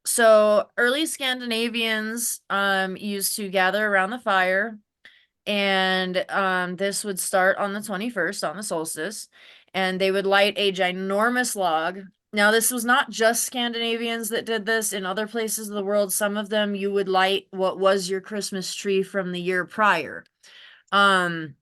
So early Scandinavians used to gather around the fire, and this would start on the 21st on the solstice, and they would light a ginormous log. Now, this was not just Scandinavians that did this. In other places of the world, some of them you would light what was your Christmas tree from the year prior. Um,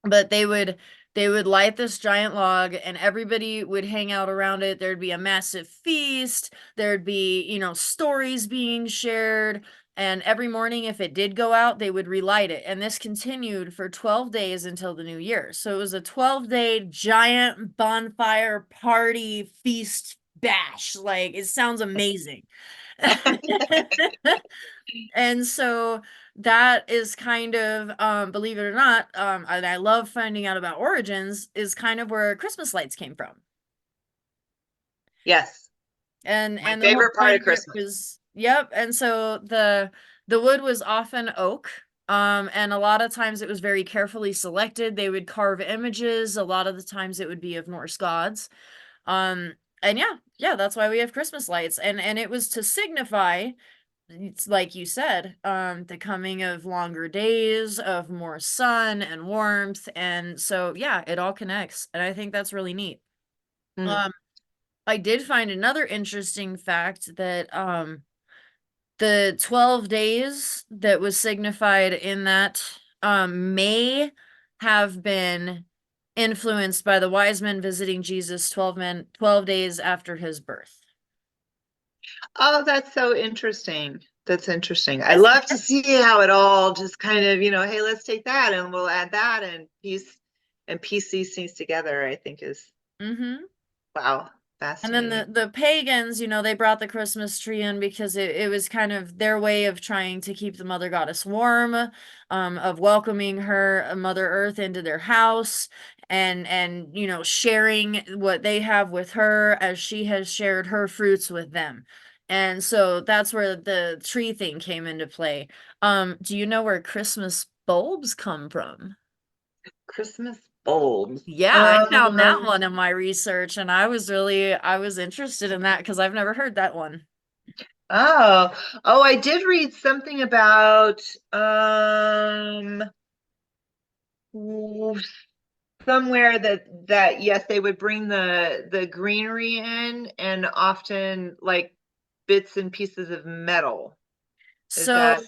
but they would light this giant log and everybody would hang out around it. There'd be a massive feast. There'd be, stories being shared. And every morning, if it did go out, they would relight it. And this continued for 12 days until the new year. So it was a 12-day giant bonfire party feast bash. Like, it sounds amazing. And so that is kind of, believe it or not, and I love finding out about origins, is kind of where Christmas lights came from. Yes, my And the whole favorite part point of of it Christmas. was, yep. And so the wood was often oak. And a lot of times it was very carefully selected. They would carve images. A lot of the times it would be of Norse gods. And yeah, that's why we have Christmas lights. And it was to signify, it's like you said, the coming of longer days, of more sun and warmth. And so, yeah, it all connects. And I think that's really neat. Mm. Um, I did find another interesting fact that the 12 days that was signified in that may have been influenced by the wise men visiting Jesus 12 days after his birth. Oh, that's so interesting. That's interesting. I love to see how it all just kind of, hey, let's take that and we'll add that and piece these things together, I think is, Mm-hmm. wow, And then fascinating. the pagans, they brought the Christmas tree in because it was kind of their way of trying to keep the mother goddess warm, of welcoming her, Mother Earth, into their house, and sharing what they have with her as she has shared her fruits with them. And so that's where the tree thing came into play. Do you know where Christmas bulbs come from? Christmas bulbs. Yeah, I found that one in my research, and I was interested in that because I've never heard that one. Oh, oh, I did read something about somewhere that yes, they would bring the greenery in and often like bits and pieces of metal. Is So that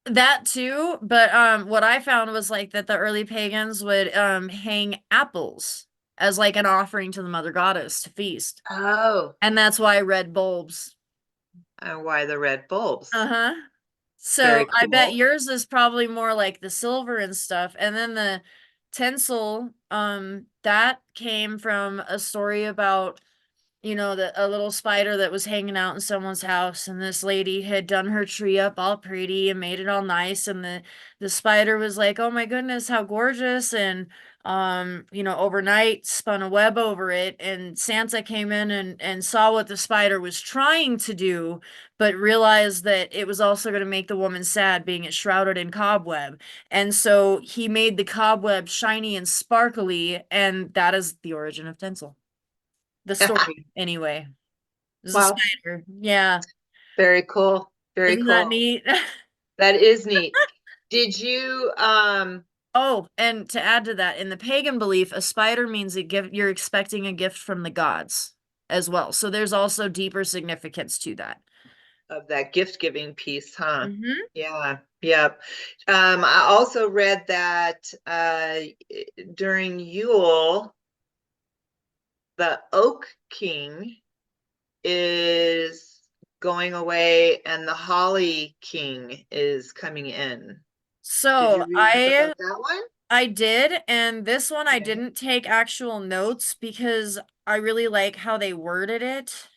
that too, but what I found was like that the early pagans would hang apples as like an offering to the mother goddess to feast. oh, And that's why red bulbs. why the red bulbs? Uh-huh. So Very I bet cool. yours is probably more like the silver and stuff. And then the tinsel, that came from a story about, a little spider that was hanging out in someone's house, and this lady had done her tree up all pretty and made it all nice, and the spider was like, "Oh my goodness, how gorgeous." And overnight spun a web over it, and Santa came in and saw what the spider was trying to do, but realized that it was also going to make the woman sad, being it shrouded in cobweb. And so he made the cobweb shiny and sparkly, and that is the origin of tinsel. The story, anyway. There's a Wow, spider. Yeah. very cool. Very Isn't that cool. neat? That is neat. Did you Oh, and to add to that, in the pagan belief, a spider means a gift, you're expecting a gift from the gods as well. So there's also deeper significance to that. of that gift giving piece, huh? Hmm. Yeah, yep. I also read that during Yule, the Oak King is going away and the Holly King is coming in. Did So you read up I about that one? I did, and this one I Okay. didn't take actual notes because I really like how they worded it.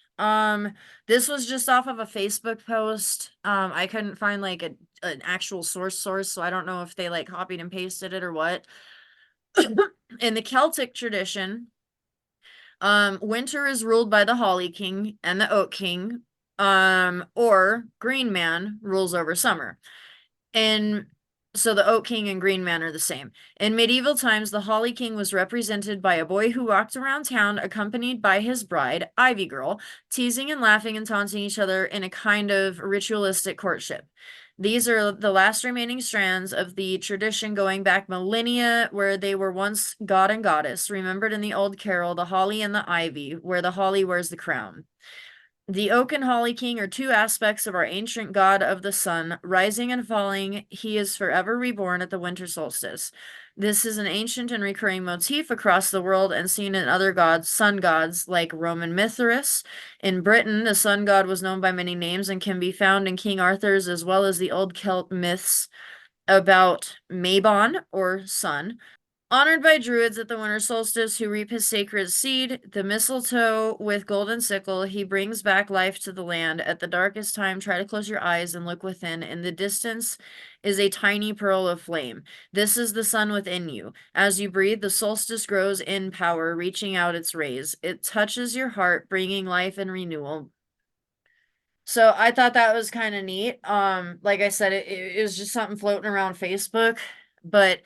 This was just off of a Facebook post. I couldn't find like an actual source, so I don't know if they like copied and pasted it or what. In the Celtic tradition, winter is ruled by the Holly King and the Oak King, or Green Man rules over summer. And So the Oak King and Green Man are the same. In medieval times, the Holly King was represented by a boy who walked around town accompanied by his bride, Ivy Girl, teasing and laughing and taunting each other in a kind of ritualistic courtship. These are the last remaining strands of the tradition going back millennia, where they were once god and goddess, remembered in the old carol, The Holly and the Ivy, where the holly wears the crown. The Oak and Holly King are two aspects of our ancient god of the sun. Rising and falling, he is forever reborn at the winter solstice. This is an ancient and recurring motif across the world and seen in other gods, sun gods, like Roman Mithras. In Britain, the sun god was known by many names and can be found in King Arthur's as well as the old Celt myths about Mabon, or sun. Honored by druids at the winter solstice who reap his sacred seed, the mistletoe with golden sickle, he brings back life to the land. At the darkest time, try to close your eyes and look within. In the distance is a tiny pearl of flame. This is the sun within you. As you breathe, the solstice grows in power, reaching out its rays. It touches your heart, bringing life and renewal. So I thought that was kind of neat. Like I said, it was just something floating around Facebook, but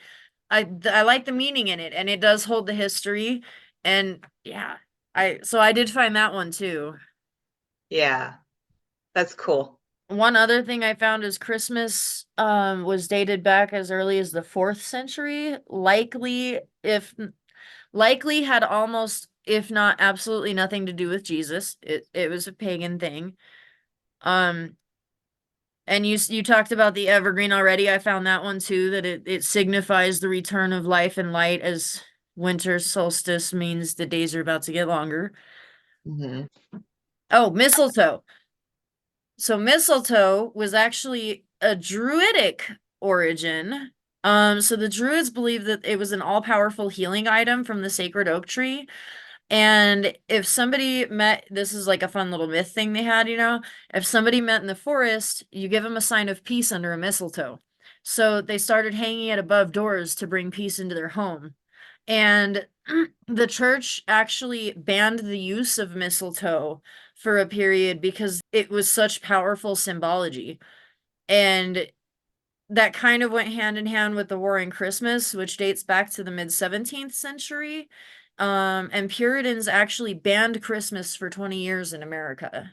I like the meaning in it, and it does hold the history. And yeah, I did find that one too. Yeah, that's cool. One other thing I found is Christmas was dated back as early as the 4th century, likely had almost, if not absolutely nothing to do with Jesus. It was a pagan thing. Um And you talked about the evergreen already. I found that one too, that it signifies the return of life and light, as winter solstice means the days are about to get longer. Hmm. Oh, mistletoe. So mistletoe was actually a druidic origin. So the druids believed that it was an all-powerful healing item from the sacred oak tree. And if somebody met, this is like a fun little myth thing they had, if somebody met in the forest, you give them a sign of peace under a mistletoe. So they started hanging it above doors to bring peace into their home. And the church actually banned the use of mistletoe for a period because it was such powerful symbology. And that kind of went hand in hand with the War in Christmas, which dates back to the mid 17th century. And Puritans actually banned Christmas for 20 years in America.